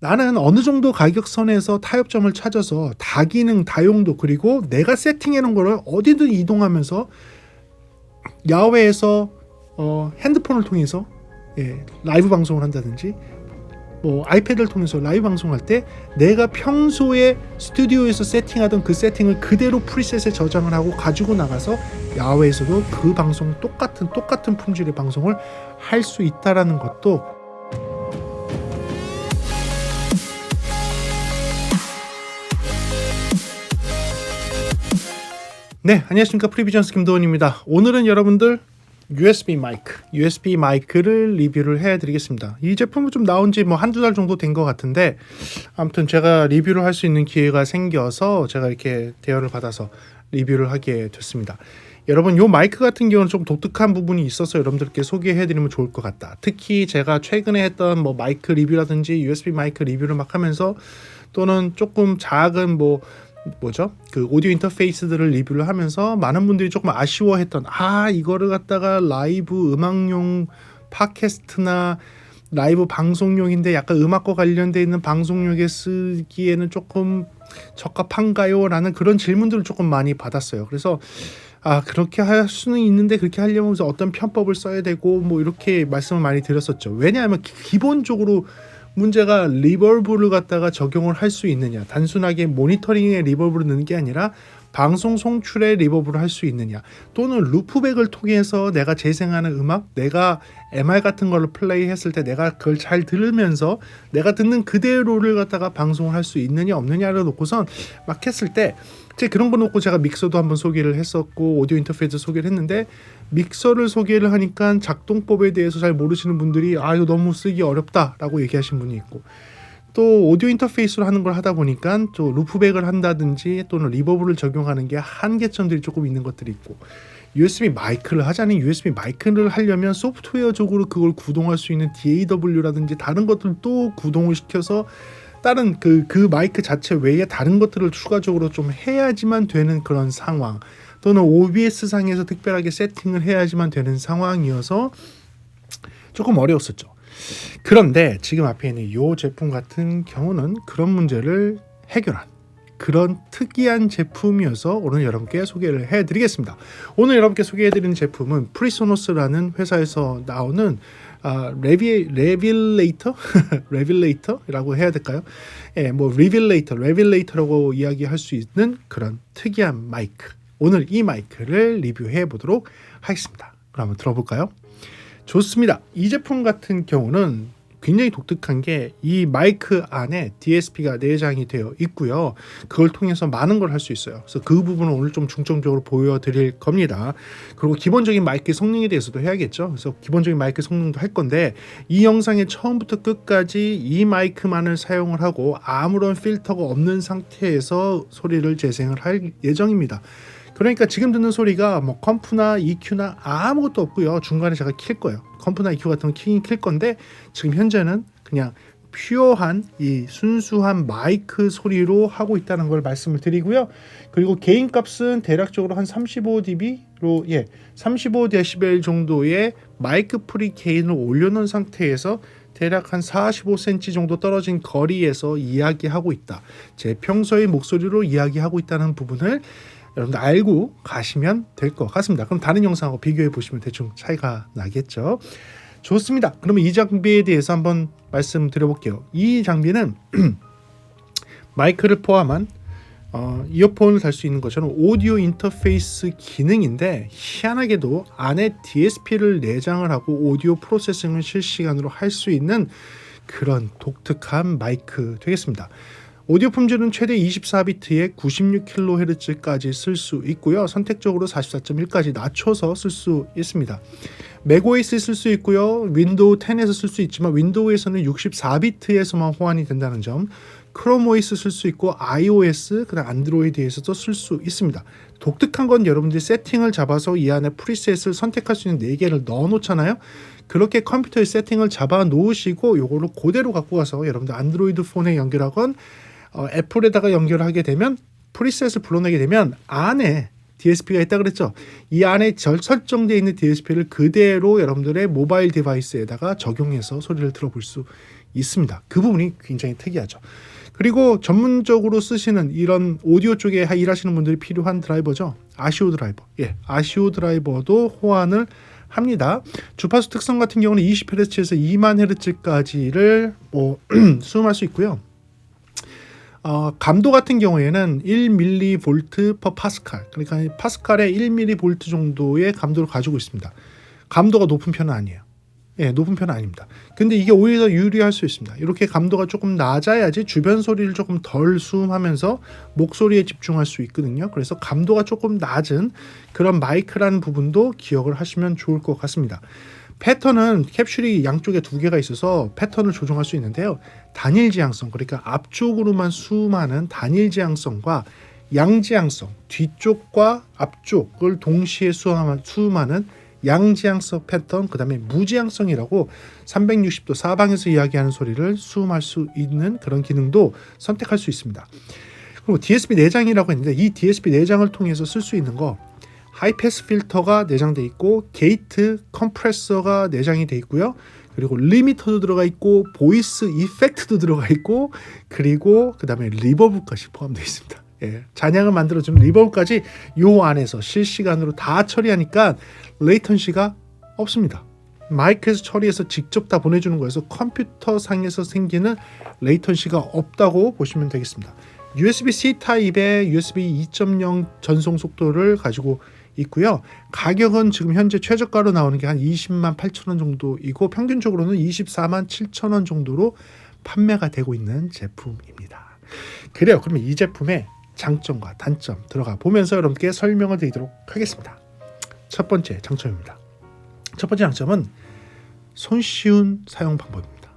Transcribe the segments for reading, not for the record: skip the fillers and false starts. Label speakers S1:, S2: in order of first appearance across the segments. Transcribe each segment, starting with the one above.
S1: 나는 어느 정도 가격선에서 타협점을 찾아서 다기능, 다용도 그리고 내가 세팅해 놓은 거를 어디든 이동하면서 야외에서 핸드폰을 통해서 라이브 방송을 한다든지 뭐 아이패드를 통해서 라이브 방송할 때 내가 평소에 스튜디오에서 세팅하던 그 세팅을 그대로 프리셋에 저장을 하고 가지고 나가서 야외에서도 그 방송 똑같은 품질의 방송을 할 수 있다라는 것도 네, 안녕하십니까. 프리비전스 김도원입니다. 오늘은 여러분들 USB 마이크를 리뷰를 해드리겠습니다. 이 제품은 좀 나온 지 뭐 한두 달 정도 된 것 같은데 아무튼 제가 리뷰를 할 수 있는 기회가 생겨서 제가 이렇게 대여를 받아서 리뷰를 하게 됐습니다. 여러분, 요 마이크 같은 경우는 좀 독특한 부분이 있어서 여러분들께 소개해드리면 좋을 것 같다. 특히 제가 최근에 했던 뭐 마이크 리뷰라든지 USB 마이크 리뷰를 막 하면서 또는 조금 작은 그 오디오 인터페이스들을 리뷰를 하면서 많은 분들이 조금 아쉬워했던 이거를 갖다가 라이브 음악용 팟캐스트나 라이브 방송용인데 약간 음악과 관련되어 있는 방송용에 쓰기에는 조금 적합한가요? 라는 그런 질문들을 조금 많이 받았어요. 그래서 그렇게 할 수는 있는데 그렇게 하려면 어떤 편법을 써야 되고 뭐 이렇게 말씀을 많이 드렸었죠. 왜냐하면 기본적으로 문제가 리버브를 갖다가 적용을 할 수 있느냐, 단순하게 모니터링에 리버브를 넣는 게 아니라 방송 송출에 리버브를 할 수 있느냐, 또는 루프백을 통해서 내가 재생하는 음악, 내가 MR 같은 걸로 플레이했을 때 내가 그걸 잘 들으면서 내가 듣는 그대로를 갖다가 방송을 할 수 있느냐 없느냐를 놓고선 막 했을 때 그런 거 놓고 제가 믹서도 한번 소개를 했었고 오디오 인터페이스 소개를 했는데, 믹서를 소개를 하니까 작동법에 대해서 잘 모르시는 분들이 이거 너무 쓰기 어렵다라고 얘기하신 분이 있고, 또 오디오 인터페이스로 하는 걸 하다 보니까 또 루프백을 한다든지 또는 리버브를 적용하는 게 한계점들이 조금 있는 것들이 있고, USB 마이크를 하자니 USB 마이크를 하려면 소프트웨어적으로 그걸 구동할 수 있는 DAW라든지 다른 것들도 구동을 시켜서 다른 그 마이크 자체 외에 다른 것들을 추가적으로 좀 해야지만 되는 그런 상황, 또는 OBS 상에서 특별하게 세팅을 해야지만 되는 상황이어서 조금 어려웠었죠. 그런데 지금 앞에 있는 이 제품 같은 경우는 그런 문제를 해결한 그런 특이한 제품이어서 오늘 여러분께 소개를 해드리겠습니다. 오늘 여러분께 소개해드리는 제품은 프리소노스라는 회사에서 나오는 레빌레이터라고 해야 될까요? 레빌레이터라고 이야기할 수 있는 그런 특이한 마이크. 오늘 이 마이크를 리뷰해 보도록 하겠습니다. 그럼 한번 들어볼까요? 좋습니다. 이 제품 같은 경우는 굉장히 독특한 게 이 마이크 안에 DSP가 내장이 되어 있고요. 그걸 통해서 많은 걸 할 수 있어요. 그래서 그 부분을 오늘 좀 중점적으로 보여드릴 겁니다. 그리고 기본적인 마이크 성능에 대해서도 해야겠죠. 그래서 기본적인 마이크 성능도 할 건데, 이 영상의 처음부터 끝까지 이 마이크만을 사용을 하고 아무런 필터가 없는 상태에서 소리를 재생을 할 예정입니다. 그러니까 지금 듣는 소리가 뭐 컴프나 EQ나 아무것도 없고요. 중간에 제가 킬 거예요. 컴프나 EQ 같은 거 킬 건데, 지금 현재는 그냥 퓨어한 이 순수한 마이크 소리로 하고 있다는 걸 말씀을 드리고요. 그리고 게인 값은 대략적으로 한 35dB로 35dB 정도의 마이크 프리 게인을 올려놓은 상태에서 대략 한 45cm 정도 떨어진 거리에서 이야기하고 있다. 제 평소의 목소리로 이야기하고 있다는 부분을 여러분들 알고 가시면 될 것 같습니다. 그럼 다른 영상하고 비교해 보시면 대충 차이가 나겠죠. 좋습니다. 그러면 이 장비에 대해서 한번 말씀드려볼게요. 이 장비는 마이크를 포함한 이어폰을 달 수 있는 것처럼 오디오 인터페이스 기능인데, 희한하게도 안에 DSP를 내장을 하고 오디오 프로세싱을 실시간으로 할 수 있는 그런 독특한 마이크 되겠습니다. 오디오 품질은 최대 24비트에 96kHz까지 쓸 수 있고요. 선택적으로 44.1까지 낮춰서 쓸 수 있습니다. 맥OS 쓸 수 있고요. 윈도우 10에서 쓸 수 있지만 윈도우에서는 64비트에서만 호환이 된다는 점, 크롬OS 쓸 수 있고 iOS, 그다음 안드로이드에서도 쓸 수 있습니다. 독특한 건 여러분들이 세팅을 잡아서 이 안에 프리셋을 선택할 수 있는 4개를 넣어 놓잖아요. 그렇게 컴퓨터에 세팅을 잡아 놓으시고 요거를 그대로 갖고 가서 여러분들 안드로이드 폰에 연결하건 애플에다가 연결하게 되면, 프리셋을 불러내게 되면 안에 DSP가 있다 그랬죠. 이 안에 설정되어 있는 DSP를 그대로 여러분들의 모바일 디바이스에다가 적용해서 소리를 들어볼 수 있습니다. 그 부분이 굉장히 특이하죠. 그리고 전문적으로 쓰시는 이런 오디오 쪽에 일하시는 분들이 필요한 드라이버죠. 아시오 드라이버. 예, 아시오 드라이버도 호환을 합니다. 주파수 특성 같은 경우는 20Hz에서 20,000Hz까지를 수음할 수 있고요. 감도 같은 경우에는 1mV per 파스칼, 그러니까 파스칼에 1mV 정도의 감도를 가지고 있습니다. 감도가 높은 편은 아니에요. 예, 높은 편은 아닙니다. 근데 이게 오히려 유리할 수 있습니다. 이렇게 감도가 조금 낮아야지 주변 소리를 조금 덜 수음하면서 목소리에 집중할 수 있거든요. 그래서 감도가 조금 낮은 그런 마이크라는 부분도 기억을 하시면 좋을 것 같습니다. 패턴은 캡슐이 양쪽에 두 개가 있어서 패턴을 조정할 수 있는데요. 단일 지향성, 그러니까 앞쪽으로만 수음하는 단일 지향성과 양지향성, 뒤쪽과 앞쪽을 동시에 수음하는 양지향성 패턴, 그 다음에 무지향성이라고 360도 사방에서 이야기하는 소리를 수음할 수 있는 그런 기능도 선택할 수 있습니다. 그리고 DSP 내장이라고 했는데 이 DSP 내장을 통해서 쓸 수 있는 거 하이패스 필터가 내장되어 있고 게이트 컴프레서가 내장이 되어 있고요. 그리고 리미터도 들어가 있고 보이스 이펙트도 들어가 있고 그리고 그 다음에 리버브까지 포함되어 있습니다. 예, 잔향을 만들어주는 리버브까지 요 안에서 실시간으로 다 처리하니까 레이턴시가 없습니다. 마이크에서 처리해서 직접 다 보내주는 거여서 컴퓨터 상에서 생기는 레이턴시가 없다고 보시면 되겠습니다. USB-C 타입의 USB 2.0 전송 속도를 가지고 있고요. 가격은 지금 현재 최저가로 나오는 게 한 208,000원 정도이고 평균적으로는 247,000원 정도로 판매가 되고 있는 제품입니다. 그래요. 그러면 이 제품의 장점과 단점 들어가 보면서 여러분께 설명을 드리도록 하겠습니다. 첫 번째 장점입니다. 첫 번째 장점은 손쉬운 사용 방법입니다.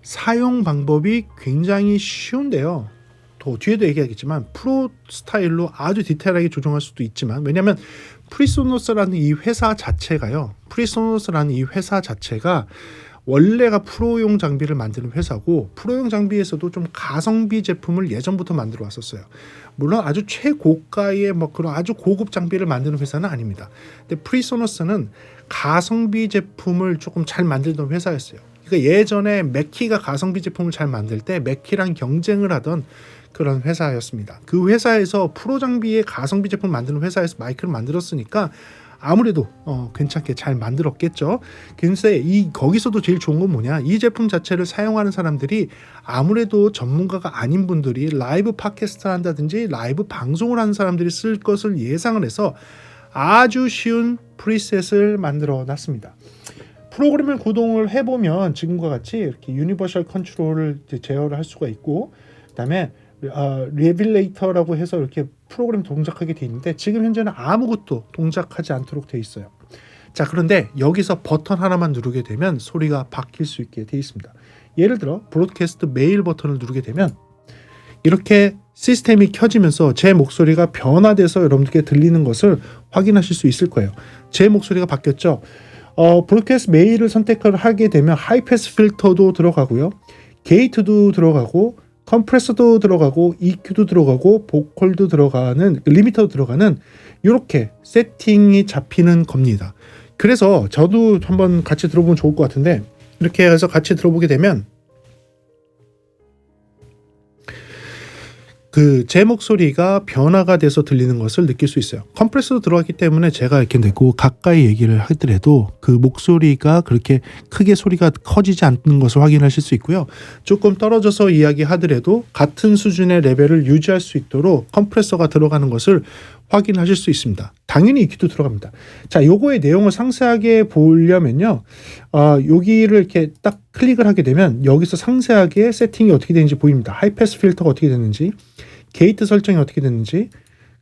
S1: 사용 방법이 굉장히 쉬운데요. 또 뒤에도 얘기하겠지만 프로 스타일로 아주 디테일하게 조정할 수도 있지만 왜냐하면 프리소노스라는 이 회사 자체가 원래가 프로용 장비를 만드는 회사고 프로용 장비에서도 좀 가성비 제품을 예전부터 만들어 왔었어요. 물론 아주 최고가의 그런 아주 고급 장비를 만드는 회사는 아닙니다. 근데 프리소노스는 가성비 제품을 조금 잘 만들던 회사였어요. 그러니까 예전에 맥키가 가성비 제품을 잘 만들 때 맥키랑 경쟁을 하던 그런 회사였습니다. 그 회사에서 프로 장비의 가성비 제품 만드는 회사에서 마이크를 만들었으니까 아무래도 괜찮게 잘 만들었겠죠. 근데 거기서도 제일 좋은 건 뭐냐? 이 제품 자체를 사용하는 사람들이 아무래도 전문가가 아닌 분들이 라이브 팟캐스트를 한다든지 라이브 방송을 하는 사람들이 쓸 것을 예상을 해서 아주 쉬운 프리셋을 만들어 놨습니다. 프로그램을 구동을 해보면 지금과 같이 이렇게 유니버셜 컨트롤을 제어를 할 수가 있고 그다음에 레빌레이터라고 해서 이렇게 프로그램 동작하게 돼 있는데 지금 현재는 아무것도 동작하지 않도록 돼 있어요. 자, 그런데 여기서 버튼 하나만 누르게 되면 소리가 바뀔 수 있게 돼 있습니다. 예를 들어 브로드캐스트 메일 버튼을 누르게 되면 이렇게 시스템이 켜지면서 제 목소리가 변화돼서 여러분들께 들리는 것을 확인하실 수 있을 거예요. 제 목소리가 바뀌었죠. 브로드캐스트 메일을 선택을 하게 되면 하이패스 필터도 들어가고요. 게이트도 들어가고 컴프레서도 들어가고 EQ도 들어가고 보컬도 들어가는 리미터도 들어가는 이렇게 세팅이 잡히는 겁니다. 그래서 저도 한번 같이 들어보면 좋을 것 같은데 이렇게 해서 같이 들어보게 되면 제 목소리가 변화가 돼서 들리는 것을 느낄 수 있어요. 컴프레서도 들어갔기 때문에 제가 이렇게 내고 가까이 얘기를 하더라도 그 목소리가 그렇게 크게 소리가 커지지 않는 것을 확인하실 수 있고요. 조금 떨어져서 이야기하더라도 같은 수준의 레벨을 유지할 수 있도록 컴프레서가 들어가는 것을 확인하실 수 있습니다. 당연히 EQ도 들어갑니다. 자, 요거의 내용을 상세하게 보려면요. 여기를 이렇게 딱 클릭을 하게 되면 여기서 상세하게 세팅이 어떻게 되는지 보입니다. 하이패스 필터가 어떻게 되는지, 게이트 설정이 어떻게 되는지,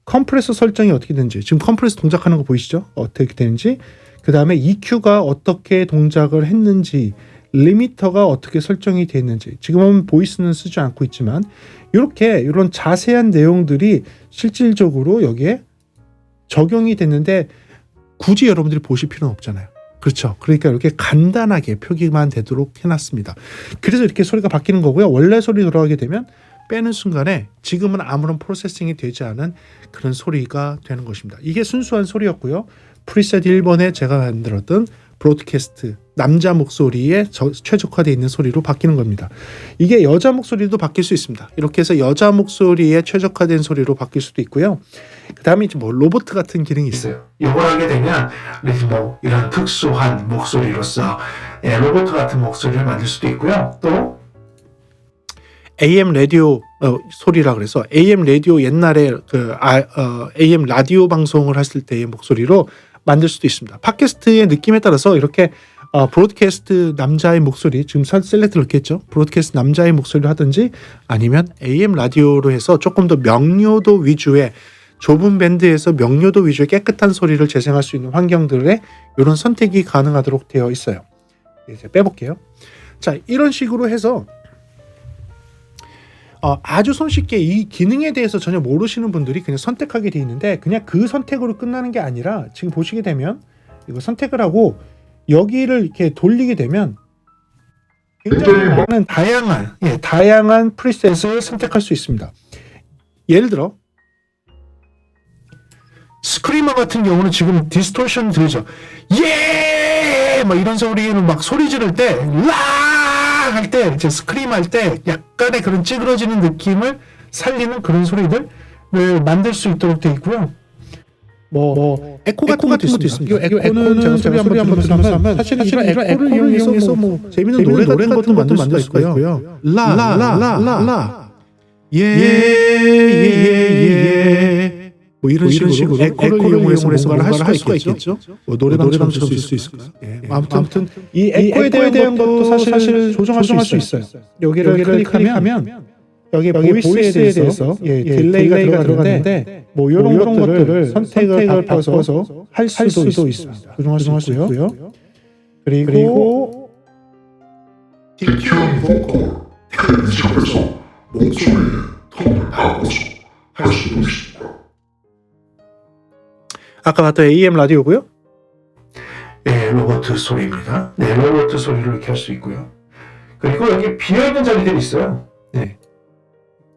S1: 컴프레서 설정이 어떻게 되는지, 지금 컴프레서 동작하는 거 보이시죠? 어떻게 되는지, 그 다음에 EQ가 어떻게 동작을 했는지, 리미터가 어떻게 설정이 되어 있는지, 지금은 보이스는 쓰지 않고 있지만 이렇게 이런 자세한 내용들이 실질적으로 여기에 적용이 됐는데 굳이 여러분들이 보실 필요는 없잖아요. 그렇죠. 그러니까 이렇게 간단하게 표기만 되도록 해놨습니다. 그래서 이렇게 소리가 바뀌는 거고요. 원래 소리 들어가게 되면 빼는 순간에 지금은 아무런 프로세싱이 되지 않은 그런 소리가 되는 것입니다. 이게 순수한 소리였고요. 프리셋 1번에 제가 만들었던 브로드캐스트 남자 목소리에 최적화되어 있는 소리로 바뀌는 겁니다. 이게 여자 목소리도 바뀔 수 있습니다. 이렇게 해서 여자 목소리에 최적화된 소리로 바뀔 수도 있고요. 그 다음에 이제 뭐 로봇 같은 기능이 있어요. 이걸 하게 되면 뭐 이런 특수한 목소리로서 로봇 같은 목소리를 만들 수도 있고요. 또 AM 라디오 소리라 그래서 AM 라디오 옛날에 AM 라디오 방송을 했을 때의 목소리로 만들 수도 있습니다. 팟캐스트의 느낌에 따라서 이렇게 브로드캐스트 남자의 목소리, 지금 셀렉트를 넣겠죠. 브로드캐스트 남자의 목소리를 하든지 아니면 AM 라디오로 해서 조금 더 명료도 위주의 좁은 밴드에서 명료도 위주의 깨끗한 소리를 재생할 수 있는 환경들에 이런 선택이 가능하도록 되어 있어요. 이제 빼볼게요. 자, 이런 식으로 해서 아주 손쉽게 이 기능에 대해서 전혀 모르시는 분들이 그냥 선택하게 되어 있는데 그냥 그 선택으로 끝나는 게 아니라 지금 보시게 되면 이거 선택을 하고 여기를 이렇게 돌리게 되면 굉장히 많은 다양한 프리셋을 선택할 수 있습니다. 예를 들어 스크리머 같은 경우는 지금 디스토션 들으죠. 예! 막 이런 소리는 막 소리 지를 때 할 때 이제 스크림 할 때 약간의 그런 찌그러지는 느낌을 살리는 그런 소리들을 만들 수 있도록 되어 있고요. 뭐 에코 같은 것도 있습니다. 에코는 제가 소리 한번 들으면 사실 이런 에코를 이용해서 뭐 재밌는 노래 같은 것도 만들 수가 있고요. 라라라라 예예예 뭐 이런 식으로 에코를 이용해서 뭔가를 할 수가 있겠죠. 뭐 노래방처럼 쓸 수 있을까요? 아무튼 이 에코에 대한 것도 사실 조정할 수 있어요. 여기를 클릭하면 여기 보이스에 대해서 딜레이가 들어가는데 뭐 이런 것들을 선택을 바꿔서 할 수도 있습니다. 조정할 수 있고요. 그리고
S2: 디큐 보컬 탭에서 목소리의 톤을 바꿔서 할 수도 있습니다.
S1: 아까 봤던 AM 라디오고요. 로봇 소리입니다. 로봇 소리를 이렇게 할 수 있고요. 그리고 여기 비어있는 자리들이 있어요.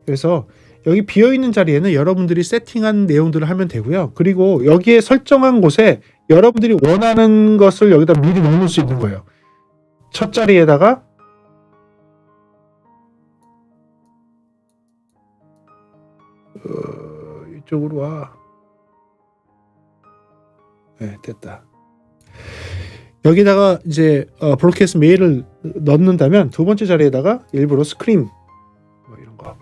S1: 그래서 여기 비어있는 자리에는 여러분들이 세팅한 내용들을 하면 되고요. 그리고 여기에 설정한 곳에 여러분들이 원하는 것을 여기다 미리 넣을 수 있는 거예요. 첫 자리에다가 이쪽으로 와. 됐다. 여기다가 이제 브로드캐스트 메일을 넣는다면 두 번째 자리에다가 일부러 스크림 뭐 이런 거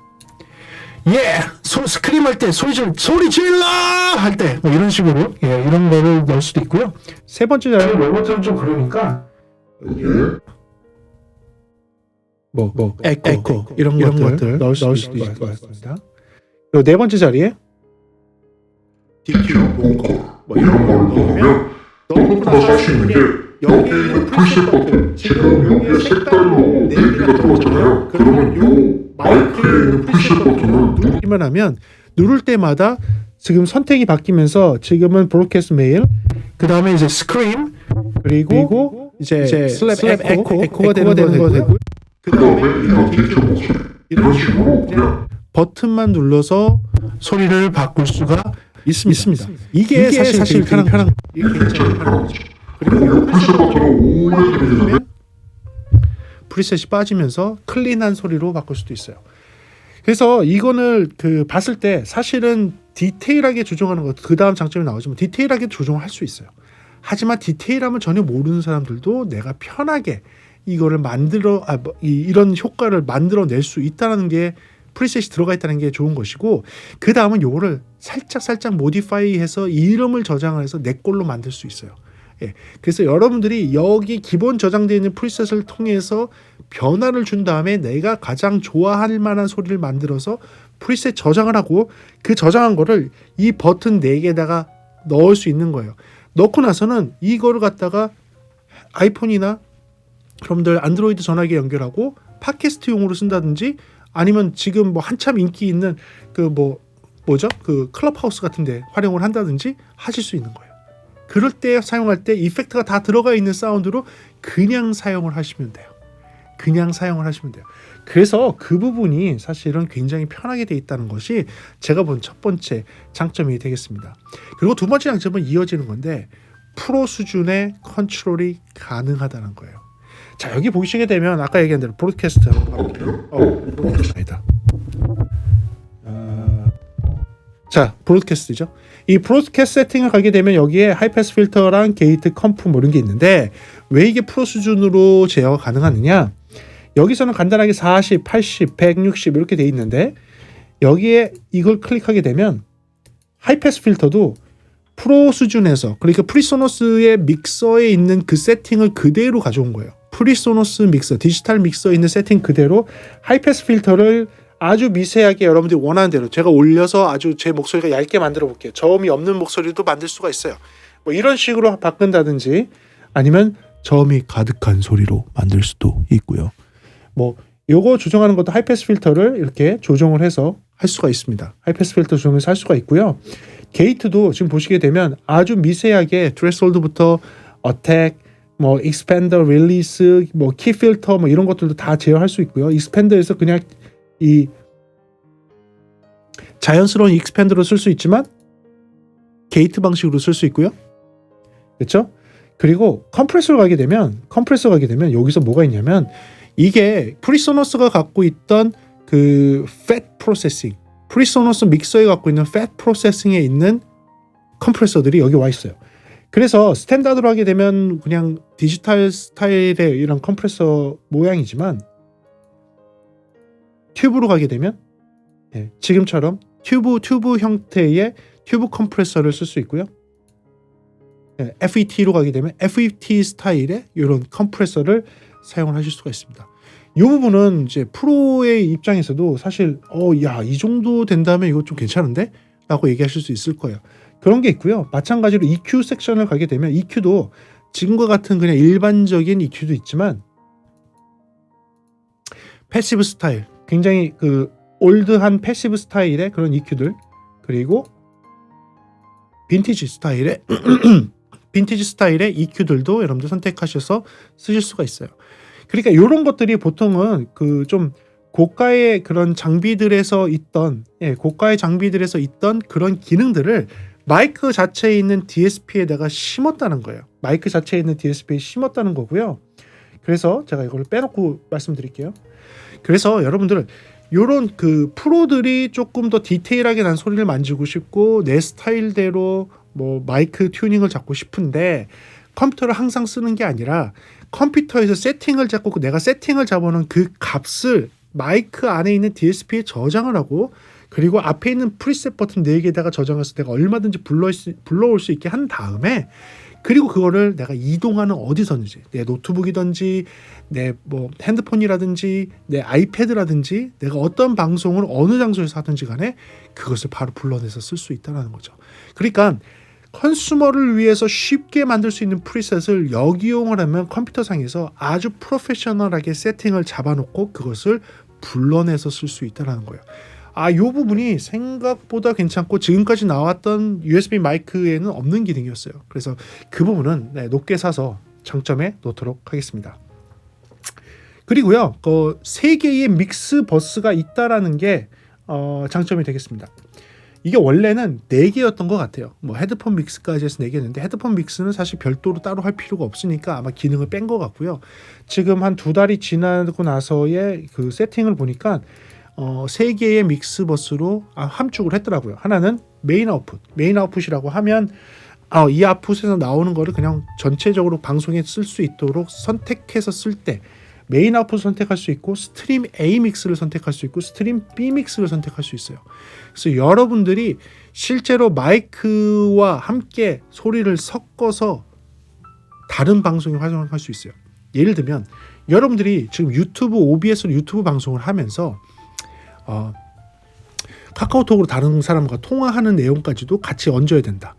S1: 스크림 할 때 소리 질러 할 때 뭐 이런 식으로 이런 거를 넣을 수도 있고요. 세 번째 자리는 로봇은 좀 그러니까 뭐 에코 이런 것들 넣을 수도 있을 것 같습니다. 그리고 네 번째 자리에
S2: 디큐 보컬 뭐 이런 걸 넣으면 너무나 할수 있는 게 여기 있는 프리셋 버튼 지금 여기에 색깔로 4개가 들어오잖아요. 그러면 요 마이크에 있는 프리셋 버튼을
S1: 누르기만 하면 누를 때마다 지금 선택이 바뀌면서 지금은 브로드캐스트 메일 그 다음에 이제 스크림 그리고 이제 슬랩 에코가 되는 거 되고
S2: 그 다음에 이런 디큐 목소리 이런 식으로 그냥
S1: 버튼만 눌러서 소리를 바꿀 수가 있습니다. 이게 사실 편한 거죠. 이게 굉장히 편한 거죠. 그리고
S2: 프리셋 버튼을 오래 누르면
S1: 프리셋이 빠지면서 클린한 소리로 바꿀 수도 있어요. 그래서 이거는 봤을 때 사실은 디테일하게 조정하는 것 그 다음 장점이 나오지만 디테일하게 조정을 할 수 있어요. 하지만 디테일함을 전혀 모르는 사람들도 내가 편하게 이거를 이런 효과를 만들어낼 수 있다는 게 프리셋이 들어가 있다는 게 좋은 것이고 그 다음은 요거를 살짝 모디파이해서 이름을 저장을 해서 내 걸로 만들 수 있어요. 그래서 여러분들이 여기 기본 저장되어 있는 프리셋을 통해서 변화를 준 다음에 내가 가장 좋아할 만한 소리를 만들어서 프리셋 저장을 하고 그 저장한 거를 이 버튼 4개에다가 넣을 수 있는 거예요. 넣고 나서는 이거를 갖다가 아이폰이나 여러분들 안드로이드 전화기에 연결하고 팟캐스트용으로 쓴다든지 아니면 지금 뭐 한참 인기 있는 그 클럽하우스 같은데 활용을 한다든지 하실 수 있는 거예요. 그럴 때 사용할 때 이펙트가 다 들어가 있는 사운드로 그냥 사용을 하시면 돼요. 그래서 그 부분이 사실은 굉장히 편하게 돼 있다는 것이 제가 본 첫 번째 장점이 되겠습니다. 그리고 두 번째 장점은 이어지는 건데 프로 수준의 컨트롤이 가능하다는 거예요. 자, 여기 보시게 되면 아까 얘기한 대로 브로드캐스트 한번 가볼게요. 브로드캐스트 아니다. 자, 브로드캐스트죠. 이 브로드캐스트 세팅을 가게 되면 여기에 하이패스 필터랑 게이트 컴프 뭐 이런 게 있는데 왜 이게 프로 수준으로 제어가 가능하느냐? 여기서는 간단하게 40, 80, 160 이렇게 돼 있는데 여기에 이걸 클릭하게 되면 하이패스 필터도 프로 수준에서 그러니까 프리소노스의 믹서에 있는 그 세팅을 그대로 가져온 거예요. 프리소노스 믹서, 디지털 믹서에 있는 세팅 그대로 하이패스 필터를 아주 미세하게 여러분들이 원하는 대로 제가 올려서 아주 제 목소리가 얇게 만들어 볼게요. 저음이 없는 목소리도 만들 수가 있어요. 뭐 이런 식으로 바꾼다든지 아니면 저음이 가득한 소리로 만들 수도 있고요. 뭐 요거 조정하는 것도 하이패스 필터를 이렇게 조정을 해서 할 수가 있습니다. 하이패스 필터 조정해서 할 수가 있고요. 게이트도 지금 보시게 되면 아주 미세하게 트레스홀드부터 어택, 뭐 익스펜더, 릴리스, 뭐 키 필터 뭐 이런 것들도 다 제어할 수 있고요. 익스펜더에서 그냥 이 자연스러운 익스펜더로 쓸 수 있지만 게이트 방식으로 쓸 수 있고요. 그렇죠? 그리고 컴프레서로 가게 되면 여기서 뭐가 있냐면 이게 프리소노스가 갖고 있던 그 팻 프로세싱, 프리소노스 믹서에 갖고 있는 팻 프로세싱에 있는 컴프레서들이 여기 와 있어요. 그래서 스탠다드로 하게 되면 그냥 디지털 스타일의 이런 컴프레서 모양이지만 튜브로 가게 되면 지금처럼 튜브 형태의 튜브 컴프레서를 쓸 수 있고요. FET로 가게 되면 FET 스타일의 이런 컴프레서를 사용을 하실 수가 있습니다. 이 부분은 이제 프로의 입장에서도 사실 이 정도 된다면 이거 좀 괜찮은데? 라고 얘기하실 수 있을 거예요. 그런 게 있고요. 마찬가지로 EQ 섹션을 가게 되면 EQ도 지금과 같은 그냥 일반적인 EQ도 있지만 패시브 스타일, 굉장히 그 올드한 패시브 스타일의 그런 EQ들, 그리고 빈티지 스타일의 EQ들도 여러분들 선택하셔서 쓰실 수가 있어요. 그러니까 이런 것들이 보통은 그 좀 고가의 그런 장비들에서 있던 그런 기능들을 마이크 자체에 있는 DSP에다가 심었다는 거예요. 마이크 자체에 있는 DSP에 심었다는 거고요. 그래서 제가 이걸 빼놓고 말씀드릴게요. 그래서 여러분들은 요런 그 프로들이 조금 더 디테일하게 난 소리를 만지고 싶고 내 스타일대로 뭐 마이크 튜닝을 잡고 싶은데 컴퓨터를 항상 쓰는 게 아니라 컴퓨터에서 세팅을 잡고 내가 세팅을 잡아놓은 그 값을 마이크 안에 있는 DSP에 저장을 하고 그리고 앞에 있는 프리셋 버튼 4개에다가 저장해서 내가 얼마든지 불러올 수 있게 한 다음에 그리고 그거를 내가 이동하는 어디서든지 내 노트북이든지 내 뭐 핸드폰이라든지 내 아이패드라든지 내가 어떤 방송을 어느 장소에서 하든지 간에 그것을 바로 불러내서 쓸 수 있다는 거죠. 그러니까 컨슈머를 위해서 쉽게 만들 수 있는 프리셋을 역이용을 하면 컴퓨터상에서 아주 프로페셔널하게 세팅을 잡아놓고 그것을 불러내서 쓸 수 있다는 거예요. 이 부분이 생각보다 괜찮고 지금까지 나왔던 USB 마이크에는 없는 기능이었어요. 그래서 그 부분은 높게 사서 장점에 놓도록 하겠습니다. 그리고요, 그 3개의 믹스 버스가 있다라는 게 장점이 되겠습니다. 이게 원래는 4개였던 것 같아요. 뭐 헤드폰 믹스까지 해서 4개였는데 헤드폰 믹스는 사실 별도로 따로 할 필요가 없으니까 아마 기능을 뺀 것 같고요. 지금 한 2달이 지나고 나서의 그 세팅을 보니까 3개의 믹스 버스로 함축을 했더라고요. 하나는 메인 아웃풋이라고 하면 이 아웃풋에서 나오는 거를 그냥 전체적으로 방송에 쓸 수 있도록 선택해서 쓸 때 메인 아웃풋을 선택할 수 있고 스트림 A 믹스를 선택할 수 있고 스트림 B 믹스를 선택할 수 있어요. 그래서 여러분들이 실제로 마이크와 함께 소리를 섞어서 다른 방송에 활용할 수 있어요. 예를 들면 여러분들이 지금 유튜브 OBS로 유튜브 방송을 하면서 카카오톡으로 다른 사람과 통화하는 내용까지도 같이 얹어야 된다.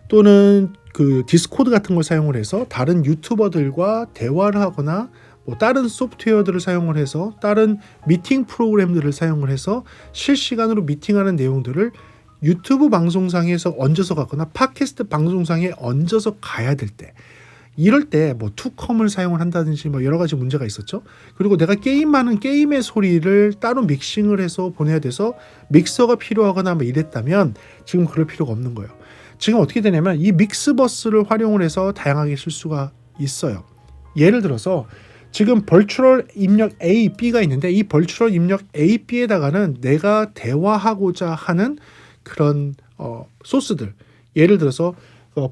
S1: 또는 그 디스코드 같은 걸 사용을 해서 다른 유튜버들과 대화를 하거나 뭐 다른 소프트웨어들을 사용을 해서 다른 미팅 프로그램들을 사용을 해서 실시간으로 미팅하는 내용들을 유튜브 방송상에서 얹어서 가거나 팟캐스트 방송상에 얹어서 가야 될 때 이럴 때 뭐 투컴을 사용을 한다든지 뭐 여러 가지 문제가 있었죠. 그리고 내가 게임하는 게임의 소리를 따로 믹싱을 해서 보내야 돼서 믹서가 필요하거나 뭐 이랬다면 지금 그럴 필요가 없는 거예요. 지금 어떻게 되냐면 이 믹스버스를 활용을 해서 다양하게 쓸 수가 있어요. 예를 들어서 지금 벌추럴 입력 A, B가 있는데 이 벌추럴 입력 A, B에다가는 내가 대화하고자 하는 그런 소스들, 예를 들어서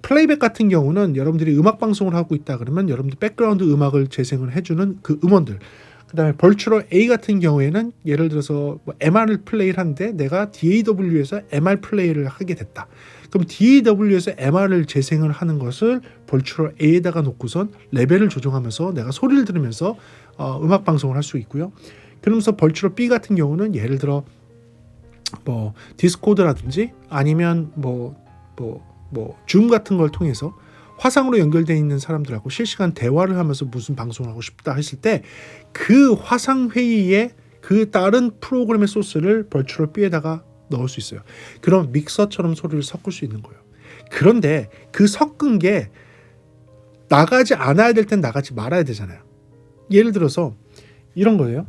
S1: 플레이백 같은 경우는 여러분들이 음악 방송을 하고 있다 그러면 여러분들 백그라운드 음악을 재생을 해주는 그 음원들, 그 다음에 벌추럴 A 같은 경우에는 예를 들어서 뭐 MR을 플레이를 하는데 내가 DAW에서 MR 플레이를 하게 됐다. 그럼 DAW에서 MR을 재생을 하는 것을 벌추럴 A에다가 놓고선 레벨을 조정하면서 내가 소리를 들으면서 음악 방송을 할 수 있고요. 그러면서 벌추럴 B 같은 경우는 예를 들어 뭐 디스코드라든지 아니면 줌 같은 걸 통해서 화상으로 연결되어 있는 사람들하고 실시간 대화를 하면서 무슨 방송을 하고 싶다 했을 때 그 화상 회의에 그 다른 프로그램의 소스를 벌추럴 B에다가 넣을 수 있어요. 그럼 믹서처럼 소리를 섞을 수 있는 거예요. 그런데 그 섞은 게 나가지 않아야 될 땐 나가지 말아야 되잖아요. 예를 들어서 이런 거예요.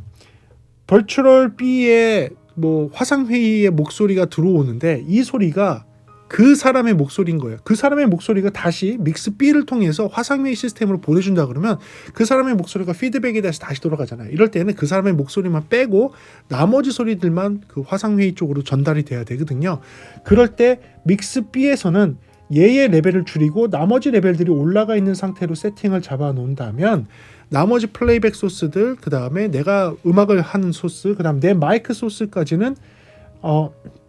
S1: 벌추럴 B의 뭐 화상 회의의 목소리가 들어오는데 이 소리가 그 사람의 목소리인 거예요. 그 사람의 목소리가 다시 믹스 B를 통해서 화상회의 시스템으로 보내준다 그러면 그 사람의 목소리가 피드백이 돼서 다시 돌아가잖아요. 이럴 때는 그 사람의 목소리만 빼고 나머지 소리들만 그 화상회의 쪽으로 전달이 돼야 되거든요. 그럴 때 믹스 B에서는 얘의 레벨을 줄이고 나머지 레벨들이 올라가 있는 상태로 세팅을 잡아 놓는다면 나머지 플레이백 소스들, 그 다음에 내가 음악을 하는 소스, 그 다음 내 마이크 소스까지는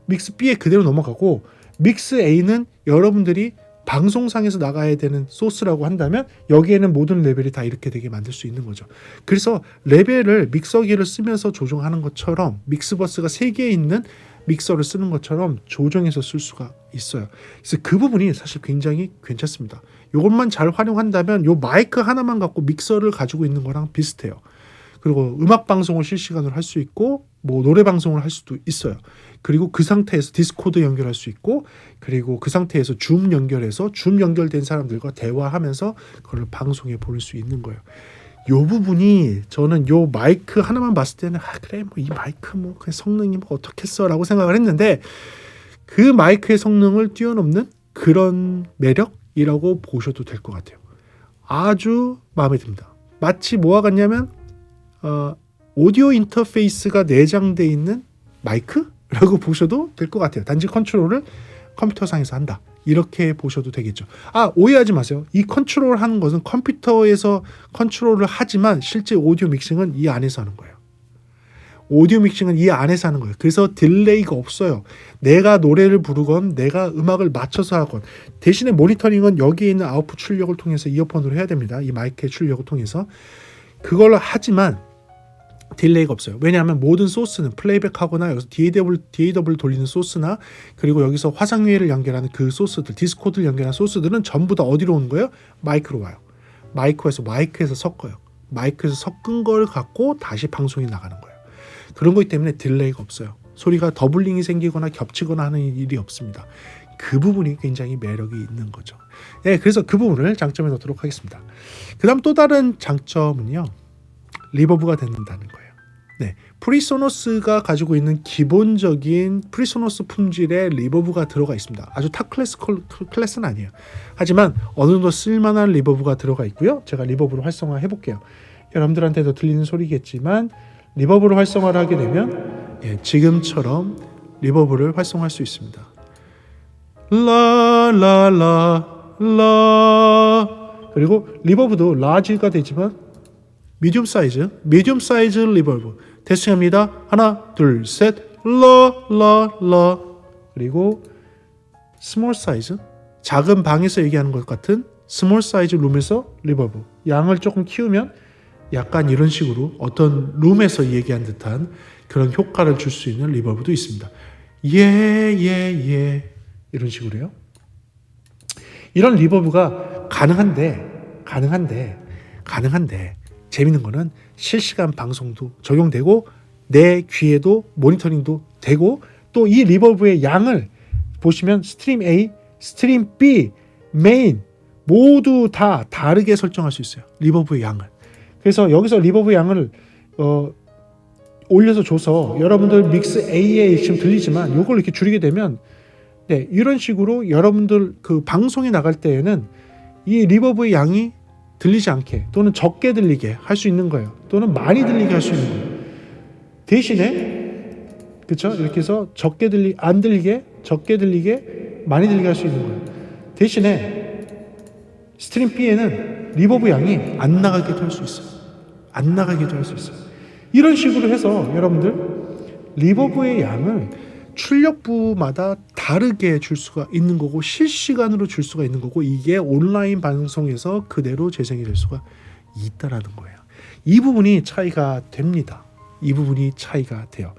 S1: 믹스 B에 그대로 넘어가고 믹스 A는 여러분들이 방송상에서 나가야 되는 소스라고 한다면 여기에는 모든 레벨이 다 이렇게 되게 만들 수 있는 거죠. 그래서 레벨을 믹서기를 쓰면서 조정하는 것처럼 믹스버스가 3개 있는 믹서를 쓰는 것처럼 조정해서 쓸 수가 있어요. 그래서 그 부분이 사실 굉장히 괜찮습니다. 이것만 잘 활용한다면 요 마이크 하나만 갖고 믹서를 가지고 있는 거랑 비슷해요. 그리고 음악 방송을 실시간으로 할 수 있고 뭐 노래 방송을 할 수도 있어요. 그리고 그 상태에서 디스코드 연결할 수 있고 그리고 그 상태에서 줌 연결해서 줌 연결된 사람들과 대화하면서 그걸 방송에 보낼 수 있는 거예요. 요 부분이 저는 요 마이크 하나만 봤을 때는 그래 뭐 이 마이크 뭐 그냥 성능이 뭐 어떻겠어라고 생각을 했는데 그 마이크의 성능을 뛰어넘는 그런 매력이라고 보셔도 될 것 같아요. 아주 마음에 듭니다. 마치 뭐와 같냐면 오디오 인터페이스가 내장되어 있는 마이크라고 보셔도 될 것 같아요. 단지 컨트롤을 컴퓨터상에서 한다. 이렇게 보셔도 되겠죠. 오해하지 마세요. 이 컨트롤 하는 것은 컴퓨터에서 컨트롤을 하지만 실제 오디오 믹싱은 이 안에서 하는 거예요. 오디오 믹싱은 이 안에서 하는 거예요. 그래서 딜레이가 없어요. 내가 노래를 부르건 내가 음악을 맞춰서 하건 대신에 모니터링은 여기에 있는 아웃풋 출력을 통해서 이어폰으로 해야 됩니다. 이 마이크의 출력을 통해서 그걸 하지만 딜레이가 없어요. 왜냐하면 모든 소스는 플레이백하거나 여기서 DAW를 돌리는 소스나 그리고 여기서 화상회의를 연결하는 그 소스들, 디스코드를 연결하는 소스들은 전부 다 어디로 오는 거예요? 마이크로 와요. 마이크에서 섞어요. 마이크에서 섞은 걸 갖고 다시 방송이 나가는 거예요. 그런 거기 때문에 딜레이가 없어요. 소리가 더블링이 생기거나 겹치거나 하는 일이 없습니다. 그 부분이 굉장히 매력이 있는 거죠. 네, 그래서 그 부분을 장점에 넣도록 하겠습니다. 그 다음 또 다른 장점은요. 리버브가 된다는 거예요. 네, 프리소너스가 가지고 있는 기본적인 프리소너스 품질의 리버브가 들어가 있습니다. 아주 탑 클래스는 아니에요. 하지만 어느 정도 쓸만한 리버브가 들어가 있고요. 제가 리버브를 활성화해 볼게요. 여러분들한테도 들리는 소리겠지만 리버브를 활성화를 하게 되면 지금처럼 리버브를 활성화할 수 있습니다. 라라라라 그리고 리버브도 라지가 되지만 미디움 사이즈 리버브 테스팅합니다. 하나 둘 셋 라라라 그리고 스몰 사이즈 작은 방에서 얘기하는 것 같은 스몰 사이즈 룸에서 리버브 양을 조금 키우면 약간 이런 식으로 어떤 룸에서 얘기한 듯한 그런 효과를 줄 수 있는 리버브도 있습니다. 예 이런 식으로요. 이런 리버브가 가능한데 재밌는 거는 실시간 방송도 적용되고 내 귀에도 모니터링도 되고 또 이 리버브의 양을 보시면 스트림 A, 스트림 B, 메인 모두 다 다르게 설정할 수 있어요. 리버브의 양을. 그래서 여기서 리버브 양을 올려서 줘서 여러분들 믹스 A에 지금 들리지만 이걸 이렇게 줄이게 되면 네, 이런 식으로 여러분들 그 방송이 나갈 때에는 이 리버브의 양이 들리지 않게 또는 적게 들리게 할 수 있는 거예요. 또는 많이 들리게 할 수 있는 거예요. 대신에 그렇죠? 이렇게 해서 안 들리게, 적게 들리게, 많이 들리게 할 수 있는 거예요. 대신에 스트림 B에는 리버브 양이 안 나가기도 할 수 있어요. 안 나가기도 할 수 있어요. 이런 식으로 해서 여러분들 리버브의 양을 출력부마다 다르게 줄 수가 있는 거고 실시간으로 줄 수가 있는 거고 이게 온라인 방송에서 그대로 재생이 될 수가 있다라는 거예요. 이 부분이 차이가 됩니다. 이 부분이 차이가 돼요.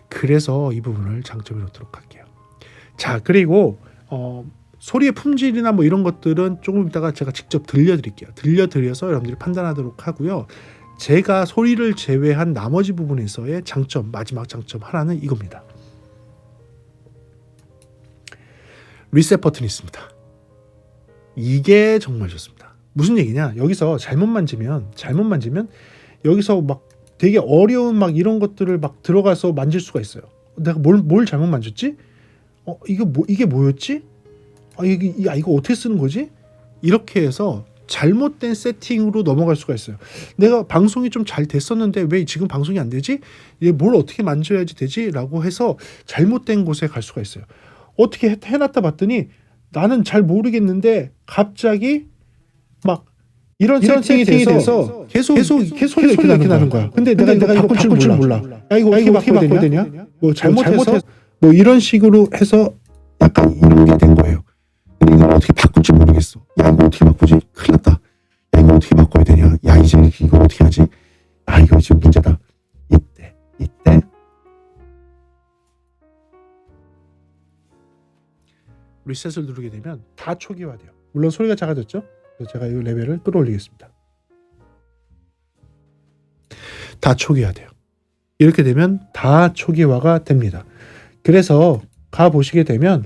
S1: 그래서 이 부분을 장점에 놓도록 할게요. 자, 그리고 소리의 품질이나 뭐 이런 것들은 조금 이따가 제가 직접 들려드릴게요. 들려드려서 여러분들이 판단하도록 하고요. 제가 소리를 제외한 나머지 부분에서의 장점, 마지막 장점 하나는 이겁니다. 리셋 버튼이 있습니다. 이게 정말 좋습니다. 무슨 얘기냐? 여기서 잘못 만지면 여기서 막 되게 어려운 막 이런 것들을 막 들어가서 만질 수가 있어요. 내가 뭘 잘못 만졌지? 이게 뭐였지? 이거 어떻게 쓰는 거지? 이렇게 해서 잘못된 세팅으로 넘어갈 수가 있어요. 내가 방송이 좀 잘 됐었는데 왜 지금 방송이 안 되지? 뭘 어떻게 만져야지 되지? 라고 해서 잘못된 곳에 갈 수가 있어요. 어떻게 해놨다 봤더니 나는 잘 모르겠는데 갑자기 막 이런 세팅이 돼서 계속 소리가 이렇게 나는 거야. 근데 내가 이거 바꿀 줄 몰라. 야, 이거 어떻게 바꿔야 되냐? 뭐 잘못해서 뭐 이런 식으로 해서 약간 이렇게 된 거예요. 근데 이거 어떻게 바꿀 줄 모르겠어. 야, 이거 어떻게 바꾸지? 큰일 났다. 야, 이거 어떻게 바꿔야 되냐? 야, 이제 이거 어떻게 하지? 아, 이거 지금 문제다. 이때 리셋을 누르게 되면 다 초기화돼요. 물론 소리가 작아졌죠? 그래서 제가 이 레벨을 끌어올리겠습니다. 다 초기화돼요. 이렇게 되면 다 초기화가 됩니다. 그래서 가보시게 되면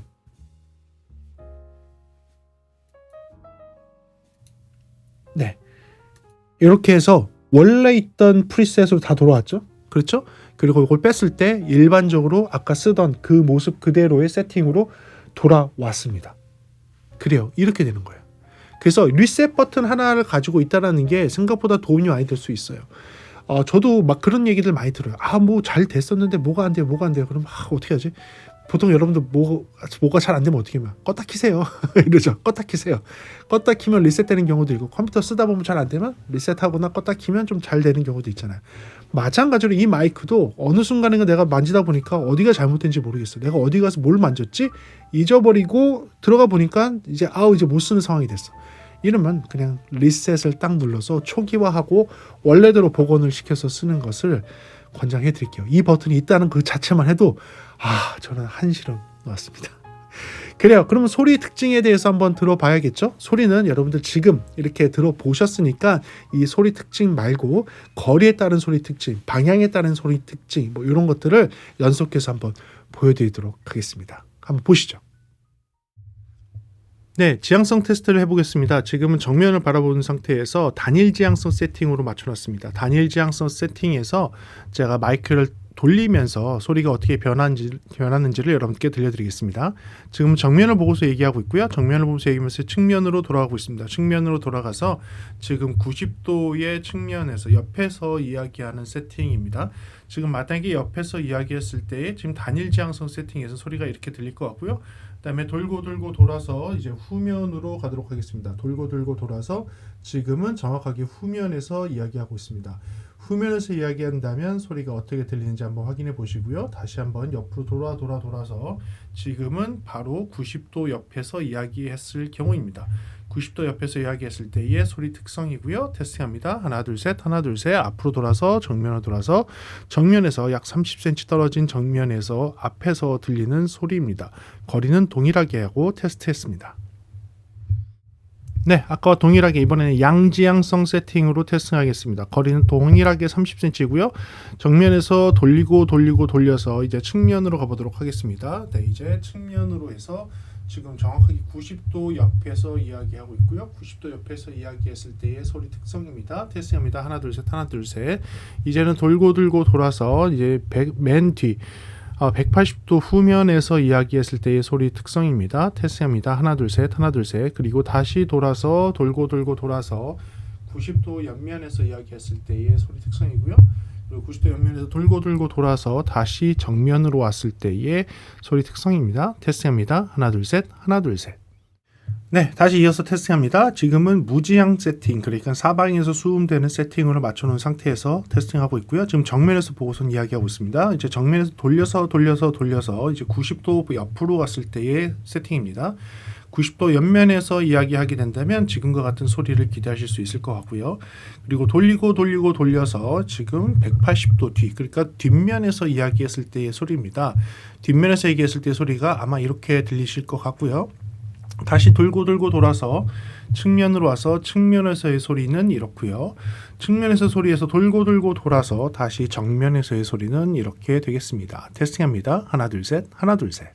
S1: 네, 이렇게 해서 원래 있던 프리셋으로 다 돌아왔죠? 그렇죠? 그리고 이걸 뺐을 때 일반적으로 아까 쓰던 그 모습 그대로의 세팅으로 돌아왔습니다. 그래요. 이렇게 되는 거예요. 그래서 리셋 버튼 하나를 가지고 있다는 게 생각보다 도움이 많이 될 수 있어요. 저도 막 그런 얘기들 많이 들어요. 뭐 잘 됐었는데 뭐가 안 돼요. 그럼 어떻게 하지? 보통 여러분들 뭐가 잘 안 되면 어떻게 해요? 껐다 키세요. 이러죠. 껐다 키세요. 껐다 키면 리셋되는 경우도 있고 컴퓨터 쓰다 보면 잘 안 되면 리셋하거나 껐다 키면 좀 잘 되는 경우도 있잖아요. 마찬가지로 이 마이크도 어느 순간에 내가 만지다 보니까 어디가 잘못된지 모르겠어. 내가 어디 가서 뭘 만졌지? 잊어버리고 들어가 보니까 이제 못 쓰는 상황이 됐어. 이러면 그냥 리셋을 딱 눌러서 초기화하고 원래대로 복원을 시켜서 쓰는 것을 권장해 드릴게요. 이 버튼이 있다는 그 자체만 해도 저는 한시름 놓았습니다. 그래요. 그러면 소리 특징에 대해서 한번 들어봐야겠죠? 소리는 여러분들 지금 이렇게 들어보셨으니까 이 소리 특징 말고 거리에 따른 소리 특징, 방향에 따른 소리 특징 뭐 이런 것들을 연속해서 한번 보여드리도록 하겠습니다. 한번 보시죠. 네, 지향성 테스트를 해보겠습니다. 지금은 정면을 바라보는 상태에서 단일 지향성 세팅으로 맞춰놨습니다. 단일 지향성 세팅에서 제가 마이크를 돌리면서 소리가 어떻게 변하는지를 여러분께 들려드리겠습니다. 지금 정면을 보고서 얘기하고 있고요. 정면을 보고서 얘기하면서 측면으로 돌아가고 있습니다. 측면으로 돌아가서 지금 90도의 측면에서 옆에서 이야기하는 세팅입니다. 지금 만약에 옆에서 이야기했을 때 지금 단일 지향성 세팅에서 소리가 이렇게 들릴 것 같고요. 그다음에 돌고 돌아서 이제 후면으로 가도록 하겠습니다. 돌고 돌아서 지금은 정확하게 후면에서 이야기하고 있습니다. 후면에서 이야기한다면 소리가 어떻게 들리는지 한번 확인해 보시고요. 다시 한번 옆으로 돌아서 지금은 바로 90도 옆에서 이야기했을 경우입니다. 90도 옆에서 이야기했을 때의 소리 특성이고요. 테스팅합니다. 하나 둘 셋 앞으로 돌아서 정면으로 돌아서 정면에서 약 30cm 떨어진 정면에서 앞에서 들리는 소리입니다. 거리는 동일하게 하고 테스트했습니다. 네, 아까와 동일하게 이번에는 양지향성 세팅으로 테스팅하겠습니다. 거리는 동일하게 30cm고요. 정면에서 돌려서 이제 측면으로 가보도록 하겠습니다. 네, 이제 측면으로 해서 지금 정확하게 90도 옆에서 이야기하고 있고요. 90도 옆에서 이야기했을 때의 소리 특성입니다. 테스트합니다. 하나 둘 셋. 이제는 돌고 돌아서 이제 맨 뒤 180도 후면에서 이야기했을 때의 소리 특성입니다. 테스트합니다. 하나 둘 셋, 하나 둘 셋. 그리고 다시 돌아서 돌고 돌아서 90도 옆면에서 이야기했을 때의 소리 특성이고요. 그리고 90도 옆면에서 돌고 돌아서 다시 정면으로 왔을 때의 소리 특성입니다. 테스트합니다. 하나 둘 셋, 하나 둘 셋. 네, 다시 이어서 테스팅합니다. 지금은 무지향 세팅, 그러니까 사방에서 수음되는 세팅으로 맞춰놓은 상태에서 테스팅하고 있고요. 지금 정면에서 보고선 이야기하고 있습니다. 이제 정면에서 돌려서 이제 90도 옆으로 왔을 때의 세팅입니다. 90도 옆면에서 이야기하게 된다면 지금과 같은 소리를 기대하실 수 있을 것 같고요. 그리고 돌려서 지금 180도 뒤, 그러니까 뒷면에서 이야기했을 때의 소리입니다. 뒷면에서 얘기했을 때의 소리가 아마 이렇게 들리실 것 같고요. 다시 돌고 돌아서 측면으로 와서 측면에서의 소리는 이렇고요. 측면에서 소리에서 돌고 돌아서 다시 정면에서의 소리는 이렇게 되겠습니다. 테스팅합니다. 하나 둘 셋, 하나 둘 셋.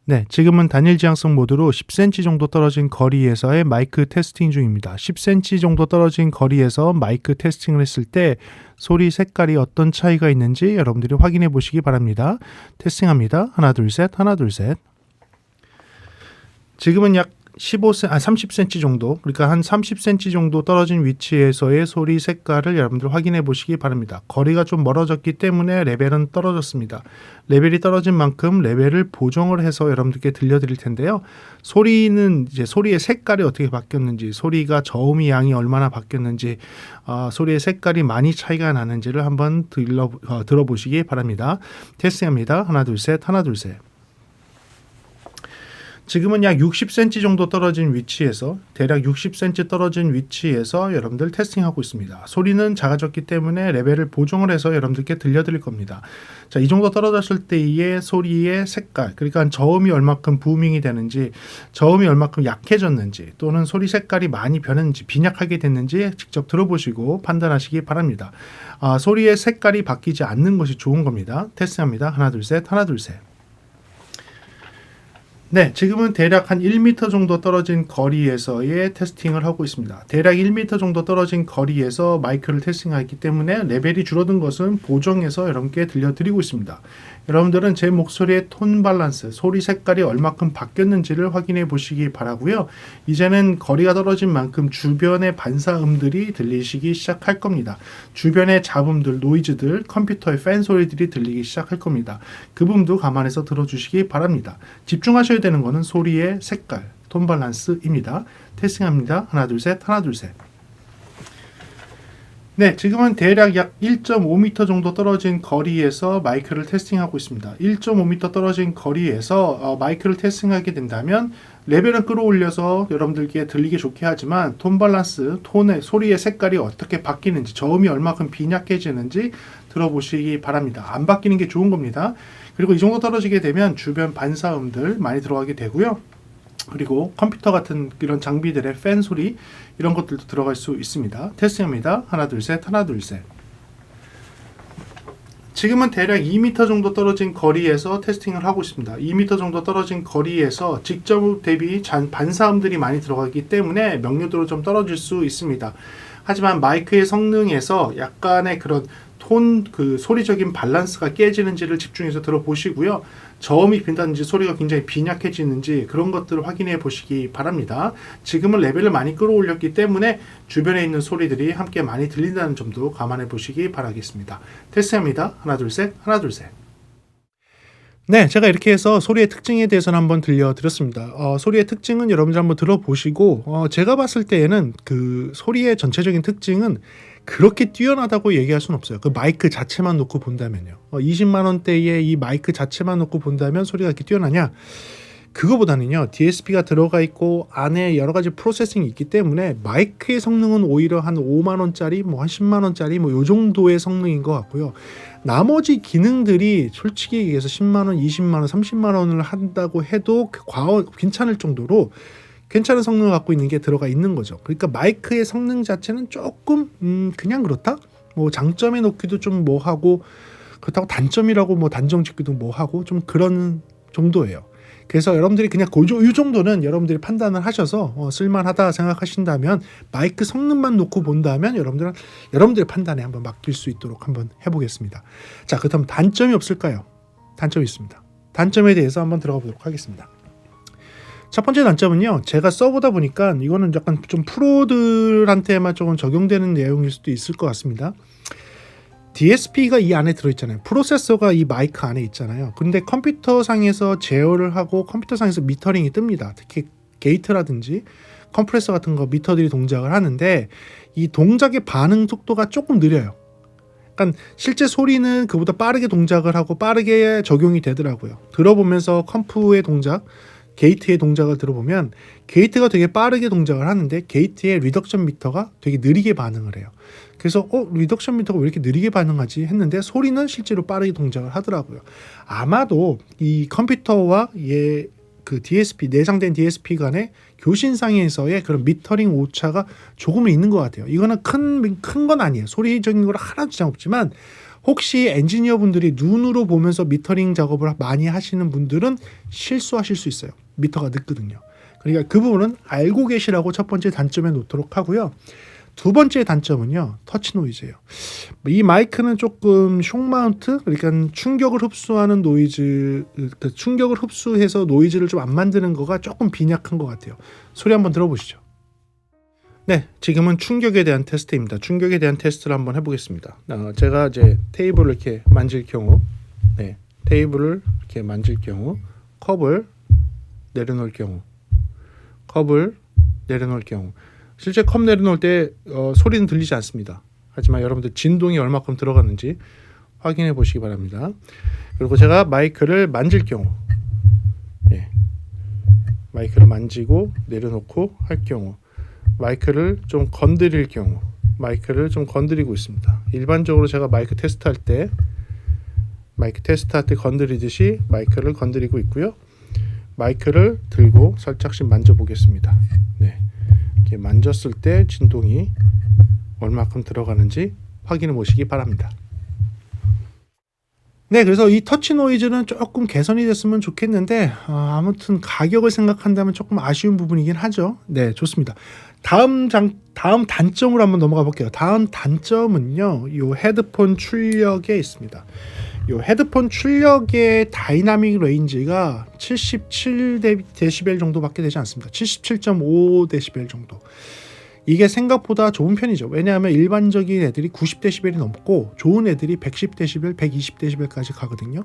S1: 네, 지금은 단일 지향성 모드로 10cm 정도 떨어진 거리에서의 마이크 테스팅 중입니다. 10cm 정도 떨어진 거리에서 마이크 테스팅을 했을 때 소리 색깔이 어떤 차이가 있는지 여러분들이 확인해 보시기 바랍니다. 테스팅합니다. 하나 둘 셋, 하나 둘 셋. 지금은 약 30cm 정도, 그러니까 한 30cm 정도 떨어진 위치에서의 소리 색깔을 여러분들 확인해 보시기 바랍니다. 거리가 좀 멀어졌기 때문에 레벨은 떨어졌습니다. 레벨이 떨어진 만큼 레벨을 보정을 해서 여러분들께 들려드릴 텐데요. 소리는 이제 소리의 색깔이 어떻게 바뀌었는지, 소리가 저음이 양이 얼마나 바뀌었는지, 소리의 색깔이 많이 차이가 나는지를 한번 들어보시기 바랍니다. 테스트합니다. 하나 둘 셋, 하나 둘 셋. 지금은 약 60cm 정도 떨어진 위치에서, 대략 60cm 떨어진 위치에서 여러분들 테스팅하고 있습니다. 소리는 작아졌기 때문에 레벨을 보정을 해서 여러분들께 들려드릴 겁니다. 자, 이 정도 떨어졌을 때의 소리의 색깔, 그러니까 저음이 얼마큼 부밍이 되는지, 저음이 얼마큼 약해졌는지, 또는 소리 색깔이 많이 변했는지, 빈약하게 됐는지 직접 들어보시고 판단하시기 바랍니다. 소리의 색깔이 바뀌지 않는 것이 좋은 겁니다. 테스트합니다. 하나 둘 셋, 하나 둘 셋. 네, 지금은 대략 한 1m 정도 떨어진 거리에서의 테스팅을 하고 있습니다. 대략 1m 정도 떨어진 거리에서 마이크를 테스팅하기 때문에 레벨이 줄어든 것은 보정해서 여러분께 들려드리고 있습니다. 여러분들은 제 목소리의 톤 밸런스, 소리 색깔이 얼마큼 바뀌었는지를 확인해 보시기 바라고요. 이제는 거리가 떨어진 만큼 주변의 반사음들이 들리시기 시작할 겁니다. 주변의 잡음들, 노이즈들, 컴퓨터의 팬 소리들이 들리기 시작할 겁니다. 그 부분도 감안해서 들어주시기 바랍니다. 집중하셔야 되는 것은 소리의 색깔, 톤 밸런스입니다. 테스팅합니다. 하나 둘 셋, 하나 둘 셋. 네, 지금은 대략 약 1.5m 정도 떨어진 거리에서 마이크를 테스팅하고 있습니다. 1.5m 떨어진 거리에서 마이크를 테스팅하게 된다면 레벨은 끌어올려서 여러분들께 들리기 좋게 하지만 톤 밸런스, 톤의 소리의 색깔이 어떻게 바뀌는지, 저음이 얼마큼 빈약해지는지 들어보시기 바랍니다. 안 바뀌는 게 좋은 겁니다. 그리고 이 정도 떨어지게 되면 주변 반사음들 많이 들어가게 되고요. 그리고 컴퓨터 같은 이런 장비들의 팬 소리, 이런 것들도 들어갈 수 있습니다. 테스트합니다. 하나 둘 셋, 하나 둘 셋. 지금은 대략 2m 정도 떨어진 거리에서 테스팅을 하고 있습니다. 2m 정도 떨어진 거리에서 직접 대비 반사음들이 많이 들어가기 때문에 명료도로 좀 떨어질 수 있습니다. 하지만 마이크의 성능에서 약간의 그런 톤, 그 소리적인 밸런스가 깨지는지를 집중해서 들어보시고요. 저음이 빈다든지 소리가 굉장히 빈약해지는지 그런 것들을 확인해 보시기 바랍니다. 지금은 레벨을 많이 끌어올렸기 때문에 주변에 있는 소리들이 함께 많이 들린다는 점도 감안해 보시기 바라겠습니다. 테스트합니다. 하나 둘 셋, 하나 둘 셋. 네, 제가 이렇게 해서 소리의 특징에 대해서는 한번 들려드렸습니다. 소리의 특징은 여러분들 한번 들어보시고, 제가 봤을 때에는 그 소리의 전체적인 특징은 그렇게 뛰어나다고 얘기할 수는 없어요. 그 마이크 자체만 놓고 본다면요. 20만 원대의 이 마이크 자체만 놓고 본다면 소리가 이렇게 뛰어나냐? 그거보다는요, DSP가 들어가 있고 안에 여러 가지 프로세싱이 있기 때문에 마이크의 성능은 오히려 한 5만 원짜리, 뭐 한 10만 원짜리 뭐 요 정도의 성능인 것 같고요. 나머지 기능들이 솔직히 얘기해서 10만 원, 20만 원, 30만 원을 한다고 해도 괜찮을 정도로 괜찮은 성능을 갖고 있는 게 들어가 있는 거죠. 그러니까 마이크의 성능 자체는 조금 그냥 그렇다. 뭐 장점에 놓기도 좀 뭐하고, 그렇다고 단점이라고 뭐 단정 짓기도 뭐하고 좀 그런 정도예요. 그래서 여러분들이 그냥 이 정도는 여러분들이 판단을 하셔서 쓸만하다 생각하신다면, 마이크 성능만 놓고 본다면 여러분들의 판단에 한번 맡길 수 있도록 한번 해보겠습니다. 자, 그렇다면 단점이 없을까요? 단점이 있습니다. 단점에 대해서 한번 들어가 보도록 하겠습니다. 첫 번째 단점은요, 제가 써보다 보니까 이거는 약간 좀 프로들한테만 조금 적용되는 내용일 수도 있을 것 같습니다. DSP가 이 안에 들어있잖아요. 프로세서가 이 마이크 안에 있잖아요. 근데 컴퓨터상에서 제어를 하고 컴퓨터상에서 미터링이 뜹니다. 특히 게이트라든지 컴프레서 같은 거 미터들이 동작을 하는데 이 동작의 반응 속도가 조금 느려요. 그러니까 실제 소리는 그보다 빠르게 동작을 하고 빠르게 적용이 되더라고요. 들어보면서 컴프의 동작, 게이트의 동작을 들어보면 게이트가 되게 빠르게 동작을 하는데 게이트의 리덕션 미터가 되게 느리게 반응을 해요. 그래서 리덕션 미터가 왜 이렇게 느리게 반응하지 했는데 소리는 실제로 빠르게 동작을 하더라고요. 아마도 이 컴퓨터와 그 DSP, 내장된 DSP 간의 교신상에서의 그런 미터링 오차가 조금은 있는 것 같아요. 이거는 큰 건 아니에요. 소리적인 건 하나도 지장 없지만 혹시 엔지니어 분들이 눈으로 보면서 미터링 작업을 많이 하시는 분들은 실수하실 수 있어요. 미터가 늦거든요. 그러니까 그 부분은 알고 계시라고 첫 번째 단점에 놓도록 하고요. 두 번째 단점은요, 터치 노이즈예요. 이 마이크는 조금 숑 마운트, 그러니까 충격을 흡수하는 노이즈, 충격을 흡수해서 노이즈를 좀 안 만드는 거가 조금 빈약한 것 같아요. 소리 한번 들어보시죠. 네, 지금은 충격에 대한 테스트입니다. 충격에 대한 테스트를 한번 해보겠습니다. 제가 이제 테이블을 이렇게 만질 경우, 테이블을 이렇게 만질 경우, 컵을 내려놓을 경우, 컵을 내려놓을 경우, 실제 컵 내려놓을 때 소리는 들리지 않습니다. 하지만 여러분들 진동이 얼마큼 들어갔는지 확인해 보시기 바랍니다. 그리고 제가 마이크를 만질 경우, 마이크를 만지고 내려놓고 할 경우, 마이크를 좀 건드릴 경우, 마이크를 좀 건드리고 있습니다. 일반적으로 제가 마이크 테스트할 때 건드리듯이 마이크를 건드리고 있고요. 마이크를 들고 살짝씩 만져보겠습니다. 이렇게 만졌을 때 진동이 얼마큼 들어가는지 확인해 보시기 바랍니다. 네, 그래서 이 터치 노이즈는 조금 개선이 됐으면 좋겠는데 아무튼 가격을 생각한다면 조금 아쉬운 부분이긴 하죠. 네, 좋습니다. 다음 단점으로 한번 넘어가 볼게요. 다음 단점은요, 이 헤드폰 출력에 있습니다. 이 헤드폰 출력의 다이나믹 레인지가 77dB 정도밖에 되지 않습니다. 77.5dB 정도. 이게 생각보다 좋은 편이죠. 왜냐하면 일반적인 애들이 90dB이 넘고 좋은 애들이 110dB, 120dB까지 가거든요.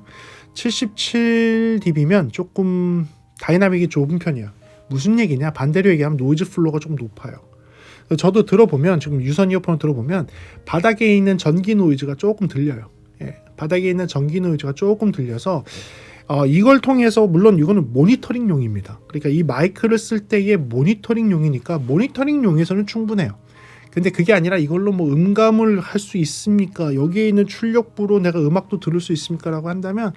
S1: 77dB면 조금 다이나믹이 좁은 편이야. 무슨 얘기냐? 반대로 얘기하면 노이즈 플로어가 조금 높아요. 저도 들어보면 지금 유선 이어폰을 들어보면 바닥에 있는 전기 노이즈가 조금 들려요. 바닥에 있는 전기 노이즈가 조금 들려서 이걸 통해서 물론 이거는 모니터링용입니다. 그러니까 이 마이크를 쓸 때의 모니터링용이니까 모니터링용에서는 충분해요. 근데 그게 아니라 이걸로 뭐 음감을 할 수 있습니까? 여기에 있는 출력부로 내가 음악도 들을 수 있습니까? 라고 한다면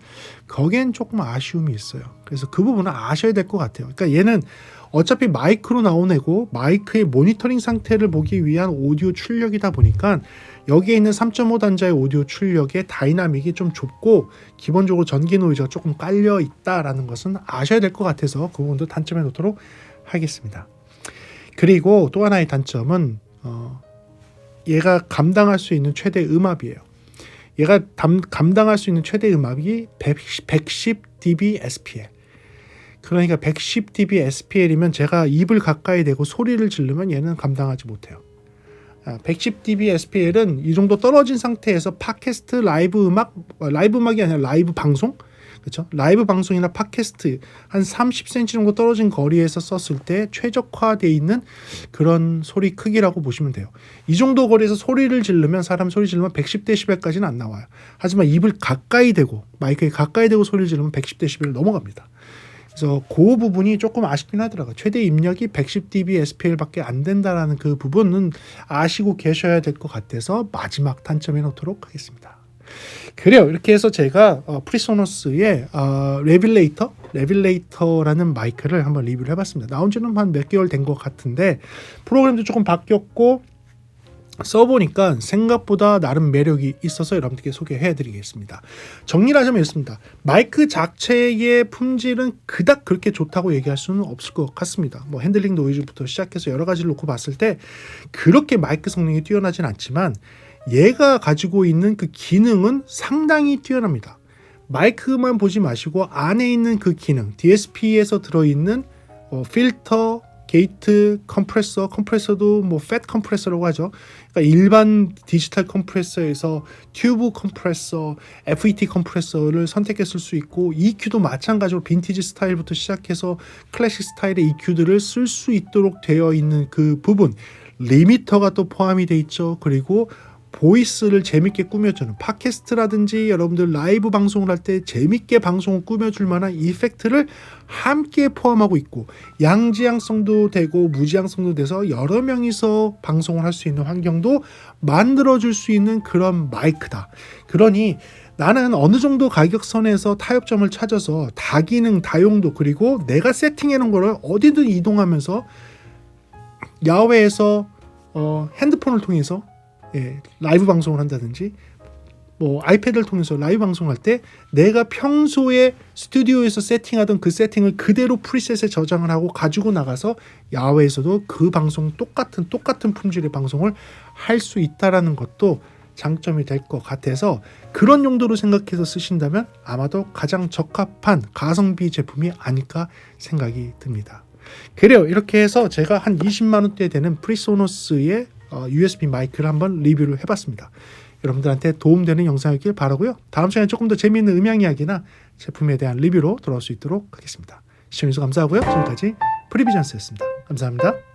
S1: 거기엔 조금 아쉬움이 있어요. 그래서 그 부분은 아셔야 될 것 같아요. 그러니까 얘는 어차피 마이크로 나온 애고 마이크의 모니터링 상태를 보기 위한 오디오 출력이다 보니까 여기에 있는 3.5 단자의 오디오 출력의 다이나믹이 좀 좁고 기본적으로 전기 노이즈가 조금 깔려 있다라는 것은 아셔야 될 것 같아서 그 부분도 단점에 놓도록 하겠습니다. 그리고 또 하나의 단점은 얘가 감당할 수 있는 최대 음압이에요. 얘가 감당할 수 있는 최대 음압이 110dB SPL. 그러니까 110dB SPL이면 제가 입을 가까이 대고 소리를 지르면 얘는 감당하지 못해요. 110dB SPL은 이 정도 떨어진 상태에서 팟캐스트, 라이브 음악이 아니라 라이브 방송, 그렇죠? 라이브 방송이나 팟캐스트 한 30cm 정도 떨어진 거리에서 썼을 때 최적화되어 있는 그런 소리 크기라고 보시면 돼요. 이 정도 거리에서 소리를 지르면 사람 소리 지르면 110dB까지는 안 나와요. 하지만 입을 가까이 대고 마이크에 가까이 대고 소리를 지르면 110dB를 넘어갑니다. 그래서 그 부분이 조금 아쉽긴 하더라고요. 최대 입력이 110dB SPL밖에 안 된다라는 그 부분은 아시고 계셔야 될 것 같아서 마지막 단점에 놓도록 하겠습니다. 그래요. 이렇게 해서 제가 프리소너스의 레빌레이터라는 마이크를 한번 리뷰를 해봤습니다. 나온 지는 한 몇 개월 된 것 같은데 프로그램도 조금 바뀌었고 써보니까 생각보다 나름 매력이 있어서 여러분들께 소개해드리겠습니다. 정리를 하자면 이렇습니다. 마이크 자체의 품질은 그닥 그렇게 좋다고 얘기할 수는 없을 것 같습니다. 뭐 핸들링 노이즈부터 시작해서 여러 가지를 놓고 봤을 때 그렇게 마이크 성능이 뛰어나진 않지만 얘가 가지고 있는 그 기능은 상당히 뛰어납니다. 마이크만 보지 마시고 안에 있는 그 기능, DSP에서 들어있는 필터, 게이트, 컴프레서도 뭐 팻 컴프레서라고 하죠. 그러니까 일반 디지털 컴프레서에서 튜브 컴프레서, FET 컴프레서를 선택했을 수 있고 EQ도 마찬가지로 빈티지 스타일부터 시작해서 클래식 스타일의 EQ들을 쓸 수 있도록 되어 있는 그 부분, 리미터가 또 포함이 돼 있죠. 그리고 보이스를 재밌게 꾸며주는 팟캐스트라든지 여러분들 라이브 방송을 할 때 재밌게 방송을 꾸며줄 만한 이펙트를 함께 포함하고 있고 양지향성도 되고 무지향성도 돼서 여러 명이서 방송을 할 수 있는 환경도 만들어줄 수 있는 그런 마이크다. 그러니 나는 어느 정도 가격선에서 타협점을 찾아서 다기능, 다용도 그리고 내가 세팅해 놓은 거를 어디든 이동하면서 야외에서 핸드폰을 통해서 라이브 방송을 한다든지 뭐 아이패드를 통해서 라이브 방송할 때 내가 평소에 스튜디오에서 세팅하던 그 세팅을 그대로 프리셋에 저장을 하고 가지고 나가서 야외에서도 그 방송 똑같은 품질의 방송을 할 수 있다라는 것도 장점이 될 것 같아서 그런 용도로 생각해서 쓰신다면 아마도 가장 적합한 가성비 제품이 아닐까 생각이 듭니다. 그래요. 이렇게 해서 제가 한 20만 원대 되는 프리소노스의 USB 마이크를 한번 리뷰를 해봤습니다. 여러분들한테 도움되는 영상이길 바라고요. 다음 시간에 조금 더 재미있는 음향 이야기나 제품에 대한 리뷰로 돌아올 수 있도록 하겠습니다. 시청해주셔서 감사하고요. 지금까지 프리비전스였습니다. 감사합니다.